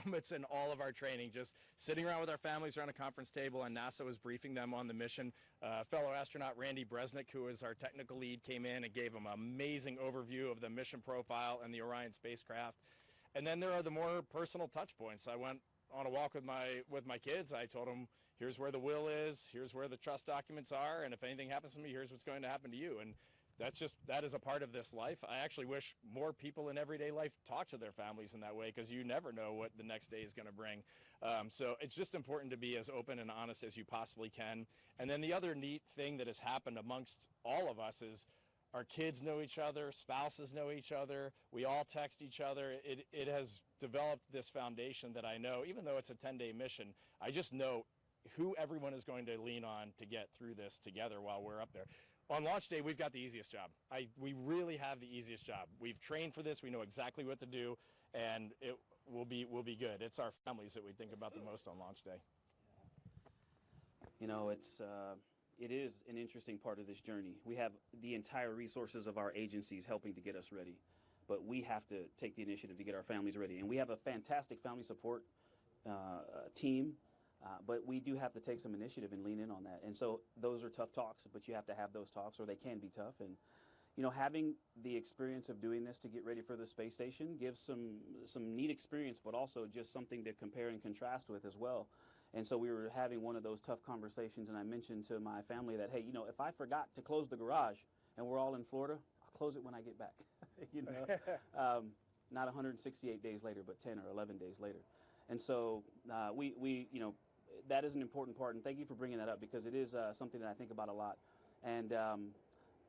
moments in all of our training, just sitting around with our families around a conference table, and NASA was briefing them on the mission. Fellow astronaut Randy Bresnick, who was our technical lead, came in and gave them an amazing overview of the mission profile and the Orion spacecraft. And then there are the more personal touch points. I went on a walk with my kids. I told them, here's where the will is, here's where the trust documents are, and if anything happens to me, here's what's going to happen to you. And that is a part of this life. I actually wish more people in everyday life talk to their families in that way, because you never know what the next day is going to bring. So it's just important to be as open and honest as you possibly can. And then the other neat thing that has happened amongst all of us is our kids know each other, spouses know each other, we all text each other. It has developed this foundation that I know, even though it's a 10-day mission, I just know who everyone is going to lean on to get through this together while we're up there. On launch day, we've got the easiest job. We really have the easiest job. We've trained for this, we know exactly what to do, and it will be good. It's our families that we think about the most on launch day. You know, it is an interesting part of this journey. We have the entire resources of our agencies helping to get us ready, but we have to take the initiative to get our families ready. And we have a fantastic family support team, but we do have to take some initiative and lean in on that. And so those are tough talks, but you have to have those talks, or they can be tough. And you know, having the experience of doing this to get ready for the space station gives some neat experience, but also just something to compare and contrast with as well. And so we were having one of those tough conversations, and I mentioned to my family that, hey, you know, if I forgot to close the garage and we're all in Florida, I'll close it when I get back. You know, not 168 days later, but 10 or 11 days later. And so we you know, that is an important part, and thank you for bringing that up, because it is something that I think about a lot. And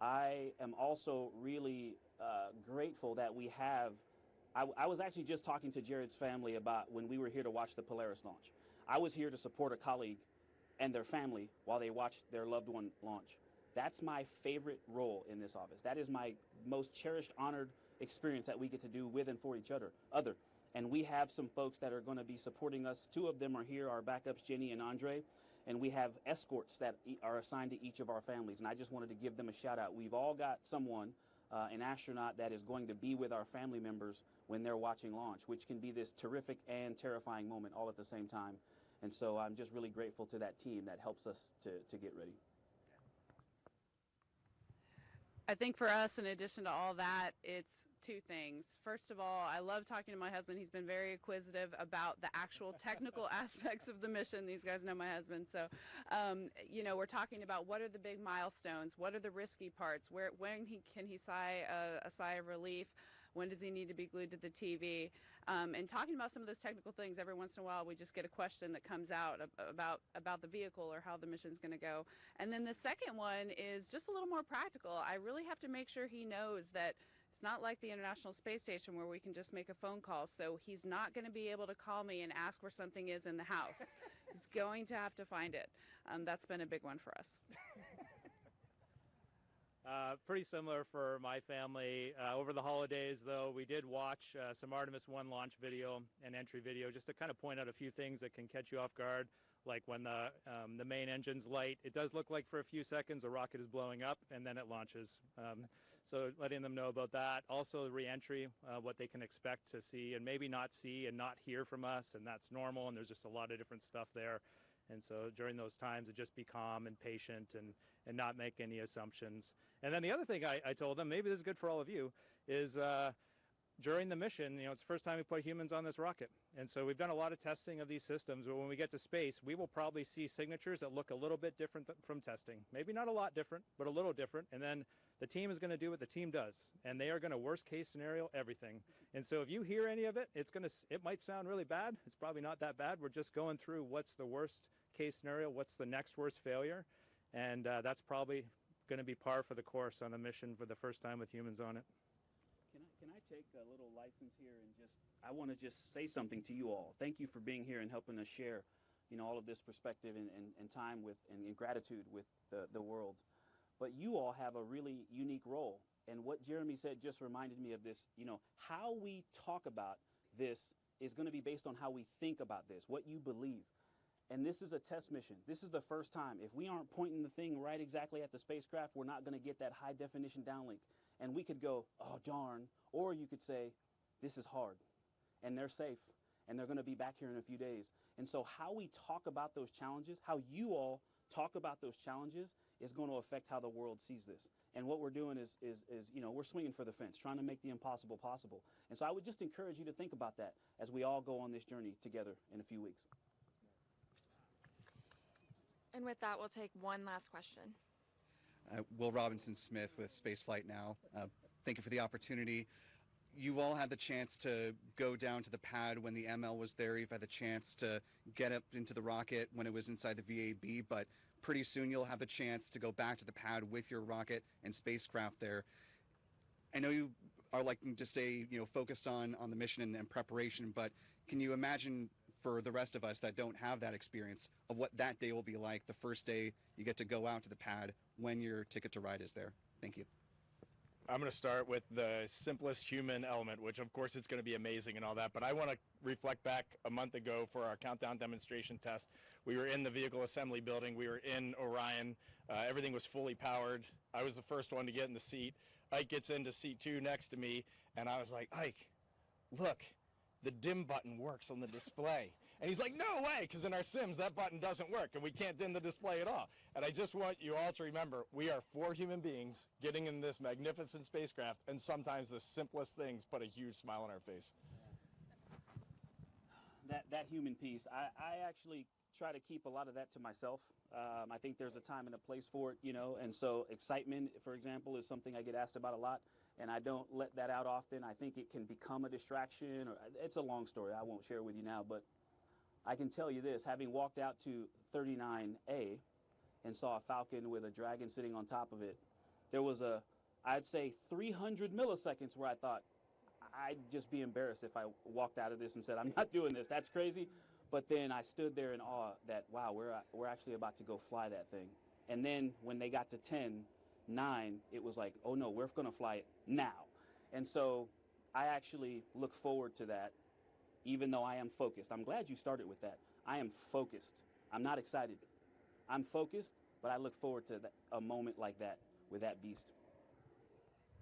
I am also really grateful that we have, I was actually just talking to Jared's family about when we were here to watch the Polaris launch. I was here to support a colleague and their family while they watched their loved one launch. That's my favorite role in this office. That is my most cherished, honored experience that we get to do with and for each other. And we have some folks that are going to be supporting us. Two of them are here, our backups, Jenny and Andre. And we have escorts that are assigned to each of our families. And I just wanted to give them a shout out. We've all got someone, an astronaut, that is going to be with our family members when they're watching launch, which can be this terrific and terrifying moment all at the same time. And so I'm just really grateful to that team that helps us to get ready. I think for us, in addition to all that, it's two things. First of all, I love talking to my husband. He's been very inquisitive about the actual technical aspects of the mission. These guys know my husband. So, you know, we're talking about what are the big milestones? What are the risky parts? When can he sigh a sigh of relief? When does he need to be glued to the TV? And talking about some of those technical things, every once in a while we just get a question that comes out about the vehicle or how the mission's going to go. And then the second one is just a little more practical. I really have to make sure he knows that it's not like the International Space Station where we can just make a phone call. So he's not going to be able to call me and ask where something is in the house. He's going to have to find it. That's been a big one for us. Pretty similar for my family. Over the holidays, though, we did watch some Artemis I launch video and entry video just to kind of point out a few things that can catch you off guard, like when the main engine's light. It does look like for a few seconds a rocket is blowing up, and then it launches. So letting them know about that. Also the re-entry, what they can expect to see and maybe not see and not hear from us, and that's normal, and there's just a lot of different stuff there. And so during those times, to just be calm and patient and not make any assumptions. And then the other thing I told them, maybe this is good for all of you, is during the mission, you know, it's the first time we put humans on this rocket. And so we've done a lot of testing of these systems, but when we get to space, we will probably see signatures that look a little bit different from testing. Maybe not a lot different, but a little different. And then the team is going to do what the team does. And they are going to worst case scenario everything. And so if you hear any of it, it might sound really bad. It's probably not that bad. We're just going through what's the worst case scenario, what's the next worst failure. And that's probably going to be par for the course on a mission for the first time with humans on it. Can I take a little license here and I want to just say something to you all. Thank you for being here and helping us share, you know, all of this perspective and time with and gratitude with the world. But you all have a really unique role. And what Jeremy said just reminded me of this, you know, how we talk about this is going to be based on how we think about this, what you believe. And this is a test mission. This is the first time. If we aren't pointing the thing right exactly at the spacecraft, we're not going to get that high definition downlink. And we could go, oh, darn. Or you could say, this is hard. And they're safe. and they're going to be back here in a few days. And so how we talk about those challenges, how you all talk about those challenges, is going to affect how the world sees this. And what we're doing is you know, we're swinging for the fence, trying to make the impossible possible. And so I would just encourage you to think about that as we all go on this journey together in a few weeks. And with that, we'll take one last question. Will Robinson Smith with Spaceflight Now. Thank you for the opportunity. You all had the chance to go down to the pad when the ML was there. You've had the chance to get up into the rocket when it was inside the VAB, but pretty soon you'll have the chance to go back to the pad with your rocket and spacecraft there. I know you are liking to stay, you know, focused on the mission and preparation, but can you imagine for the rest of us that don't have that experience of what that day will be like, the first day you get to go out to the pad when your ticket to ride is there? Thank you. I'm going to start with the simplest human element, which of course it's going to be amazing and all that, but I want to reflect back a month ago for our countdown demonstration test. We were in the vehicle assembly building. We were in Orion. Everything was fully powered. I was the first one to get in the seat. Ike gets into seat 2 next to me, and I was like, Ike, look, the dim button works on the display. And he's like, no way, because in our sims, that button doesn't work, and we can't dim the display at all. And I just want you all to remember, we are 4 human beings getting in this magnificent spacecraft, and sometimes the simplest things put a huge smile on our face. That human piece, I actually try to keep a lot of that to myself. I think there's a time and a place for it, you know, and so excitement, for example, is something I get asked about a lot, and I don't let that out often. I think it can become a distraction, or it's a long story I won't share with you now, but I can tell you this, having walked out to 39A and saw a Falcon with a Dragon sitting on top of it, there was I'd say 300 milliseconds where I thought, I'd just be embarrassed if I walked out of this and said, I'm not doing this, that's crazy. But then I stood there in awe that, wow, we're actually about to go fly that thing. And then when they got to 10, 9, it was like, oh no, we're gonna fly it now. And so I actually look forward to that, even though I am focused. I'm glad you started with that. I am focused. I'm not excited. I'm focused, but I look forward to a moment like that with that beast.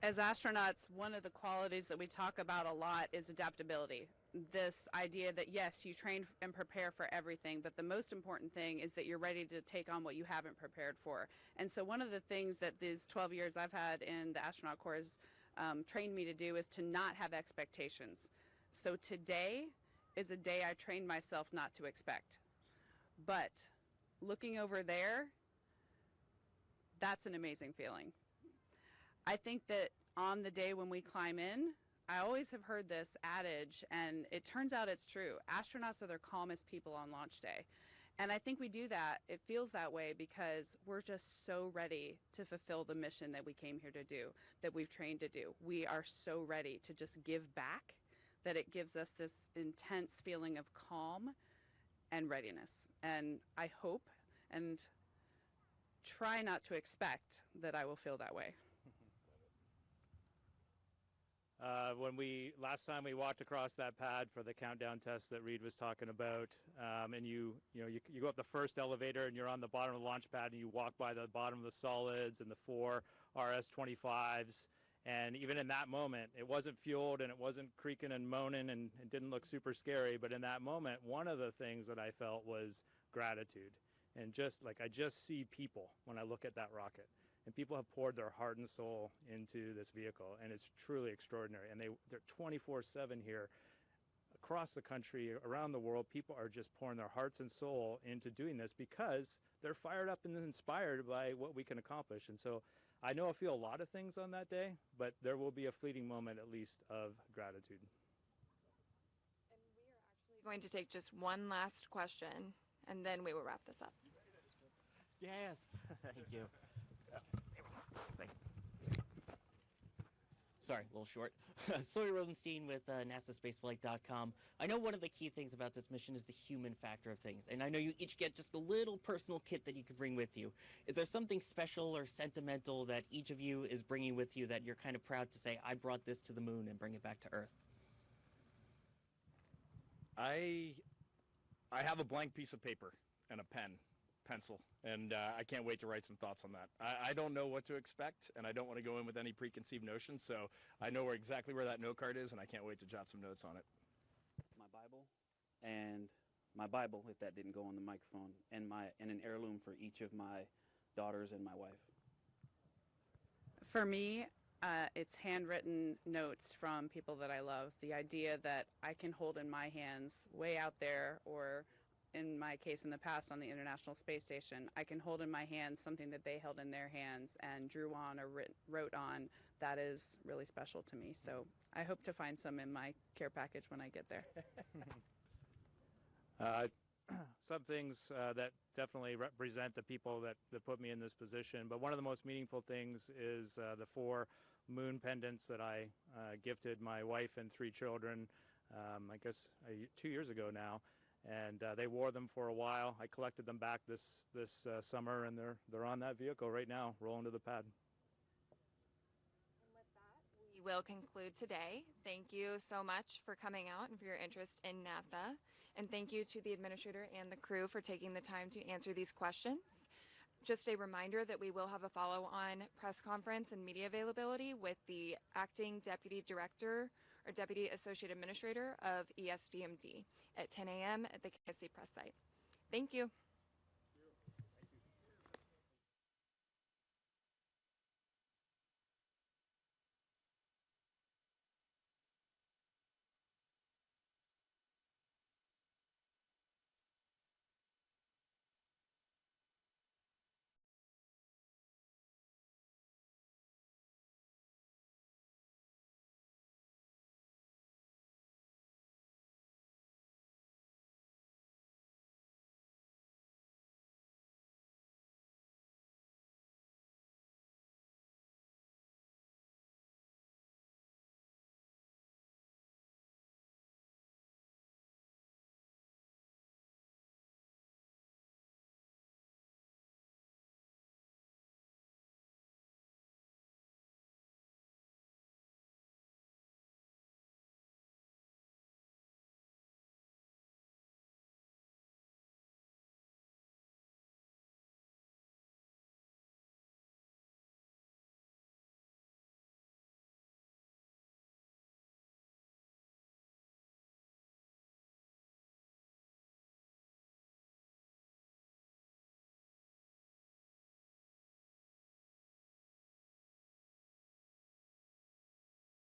As astronauts, one of the qualities that we talk about a lot is adaptability. This idea that, yes, you train and prepare for everything, but the most important thing is that you're ready to take on what you haven't prepared for. And so one of the things that these 12 years I've had in the astronaut corps has trained me to do is to not have expectations. So today is a day I trained myself not to expect. But looking over there, that's an amazing feeling. I think that on the day when we climb in, I always have heard this adage, and it turns out it's true. Astronauts are the calmest people on launch day. And I think we do that. It feels that way because we're just so ready to fulfill the mission that we came here to do, that we've trained to do. We are so ready to just give back that it gives us this intense feeling of calm and readiness. And I hope and try not to expect that I will feel that way. Last time we walked across that pad for the countdown test that Reid was talking about, and you go up the first elevator and you're on the bottom of the launch pad and you walk by the bottom of the solids and the 4 RS-25s, and even in that moment, it wasn't fueled and it wasn't creaking and moaning and it didn't look super scary, but in that moment, one of the things that I felt was gratitude. And I just see people when I look at that rocket. And people have poured their heart and soul into this vehicle, and it's truly extraordinary. And they're 24/7 here across the country, around the world. People are just pouring their hearts and soul into doing this because they're fired up and inspired by what we can accomplish. And so I know I'll feel a lot of things on that day, but there will be a fleeting moment at least of gratitude. And we are actually going to take just one last question, and then we will wrap this up. Yes, thank you. Thanks. Sorry, a little short. Sawyer Rosenstein with NASASpaceflight.com. I know one of the key things about this mission is the human factor of things, and I know you each get just a little personal kit that you can bring with you. Is there something special or sentimental that each of you is bringing with you that you're kind of proud to say, I brought this to the moon and bring it back to Earth? I have a blank piece of paper and a pencil, and I can't wait to write some thoughts on that. I don't know what to expect, and I don't want to go in with any preconceived notions, so I know exactly where that note card is, and I can't wait to jot some notes on it. My Bible, and my Bible, if that didn't go on the microphone, and an heirloom for each of my daughters and my wife. For me, it's handwritten notes from people that I love. The idea that I can hold in my hands way out there, or in my case in the past on the International Space Station, I can hold in my hands something that they held in their hands and drew on or wrote on. That is really special to me. So I hope to find some in my care package when I get there. Some things that definitely represent the people that put me in this position, but one of the most meaningful things is the 4 moon pendants that I gifted my wife and 3 children, I guess 2 years ago now, and they wore them for a while. I collected them back this summer, and they're on that vehicle right now, rolling to the pad. And with that, we will conclude today. Thank you so much for coming out and for your interest in NASA. And thank you to the administrator and the crew for taking the time to answer these questions. Just a reminder that we will have a follow-on press conference and media availability with the acting deputy director or deputy associate administrator of ESDMD at 10 a.m. at the KSC press site. Thank you.